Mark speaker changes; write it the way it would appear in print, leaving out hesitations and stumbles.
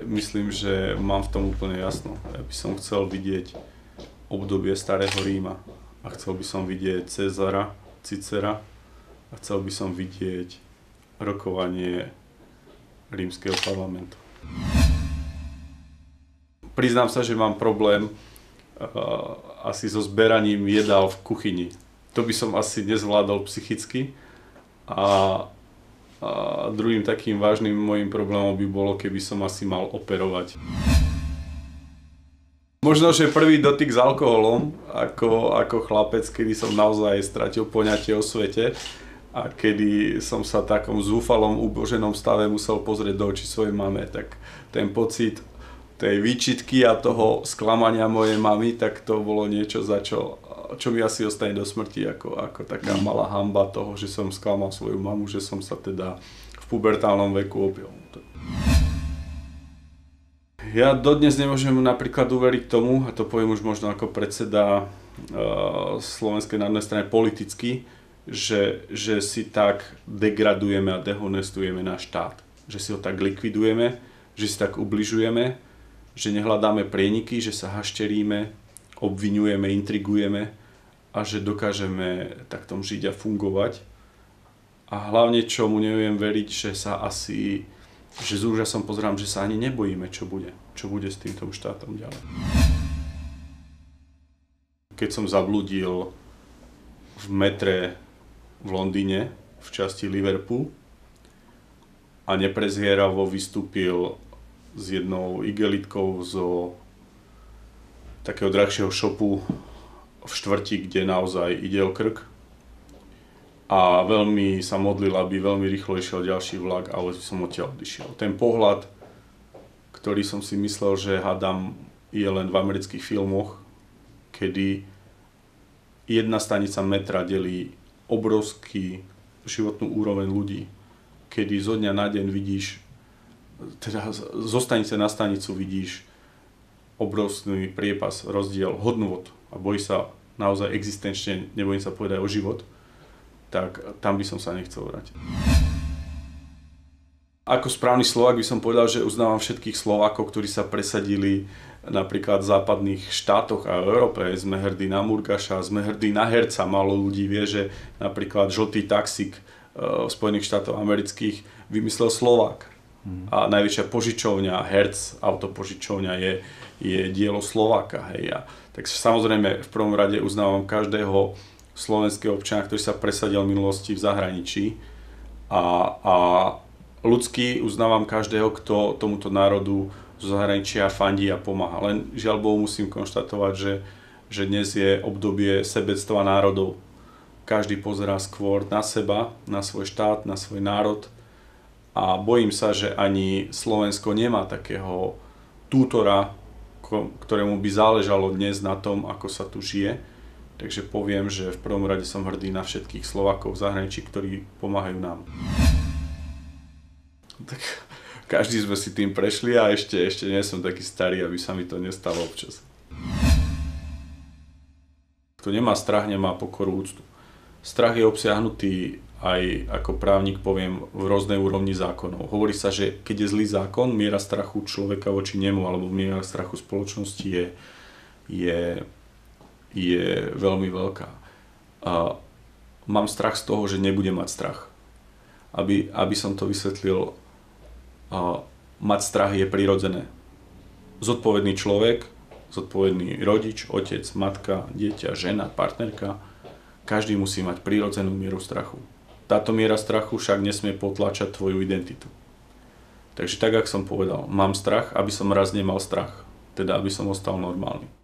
Speaker 1: myslím, že mám v tom úplne jasno. Ja by som chcel vidieť obdobie starého Ríma a chcel by som vidieť Cezara, Cicera a chcel by som vidieť rokovanie rímskeho parlamentu. Priznám sa, že mám problém asi so zberaním jedál v kuchyni. To by som asi nezvládol psychicky a druhým takým vážnym môjim problémom by bolo, keby som asi mal operovať. Možno, že prvý dotyk s alkoholom ako chlapec, kedy som naozaj stratil poňatie o svete a kedy som sa v takom zúfalom, uboženom stave musel pozrieť do očí svojej mame, tak ten pocit tej výčitky a toho sklamania mojej mamy, tak to bolo niečo, za čo mi asi ostane do smrti ako taká malá hanba toho, že som sklamal svoju mamu, že som sa teda v pubertálnom veku opil. Ja dodnes nemôžem napríklad uveriť tomu, a to poviem už možno ako predseda Slovenskej národnej strany politicky, že si tak degradujeme a dehonestujeme náš štát. Že si ho tak likvidujeme, že si tak ubližujeme, že nehľadáme prieniky, že sa hašteríme, obviňujeme, intrigujeme a že dokážeme takto žiť a fungovať. A hlavne, čomu neviem veriť, že s úžasom pozerám, že sa ani nebojíme, čo bude s týmto štátom ďalej. Keď som zablúdil v metre v Londýne, v časti Liverpool a neprezieravo vystúpil s jednou igelitkou zo takého drahšieho shopu v štvrti, kde naozaj ide o krk. A veľmi sa modlil, aby veľmi rýchlo išiel ďalší vlak, ale som odtiaľ odišiel. Ten pohľad, ktorý som si myslel, že hádam, je len v amerických filmoch, kedy jedna stanica metra delí obrovský životnú úroveň ľudí, kedy zo dňa na deň vidíš, teda zo stanice na stanicu vidíš obrovský priepas, rozdiel hodnôt a bojí sa naozaj existenčne, nebojím sa povedať o život, tak tam by som sa nechcel vrátiť. Ako správny Slovák by som povedal, že uznávam všetkých Slovákov, ktorí sa presadili napríklad v západných štátoch a v Európe. Sme hrdí na Murgaša, sme hrdí na herca. Málo ľudí vie, že napríklad žltý taxík v Spojených štátoch amerických vymyslel Slovák. A najväčšia požičovňa, Hertz autopožičovňa je dielo Slováka. Hej. Tak samozrejme v prvom rade uznávam každého slovenského občana, ktorý sa presadil v minulosti v zahraničí. A ľudsky uznávam každého, kto tomuto národu zo zahraničia fandí a pomáha. Len žiaľ Bohu musím konštatovať, že dnes je obdobie sebectva národov. Každý pozerá skôr na seba, na svoj štát, na svoj národ. A bojím sa, že ani Slovensko nemá takého tútora, ktorému by záležalo dnes na tom, ako sa tu žije. Takže poviem, že v prvom rade som hrdý na všetkých Slovákov v zahraničí, ktorí pomáhajú nám. Tak každý sme si tým prešli a ešte nie som taký starý, aby sa mi to nestalo občas. Kto nemá strach, nemá pokoru, úctu. Strach je obsiahnutý aj, ako právnik poviem, v rôznej úrovni zákonov. Hovorí sa, že keď je zlý zákon, miera strachu človeka voči nemu alebo miera strachu spoločnosti je veľmi veľká. Mám strach z toho, že nebudem mať strach. Aby som to vysvetlil, mať strach je prirodzené. Zodpovedný človek, zodpovedný rodič, otec, matka, dieťa, žena, partnerka, každý musí mať prirodzenú mieru strachu. Táto miera strachu však nesmie potláčať tvoju identitu. Takže tak, ako som povedal, mám strach, aby som raz nemal strach. Teda, aby som ostal normálny.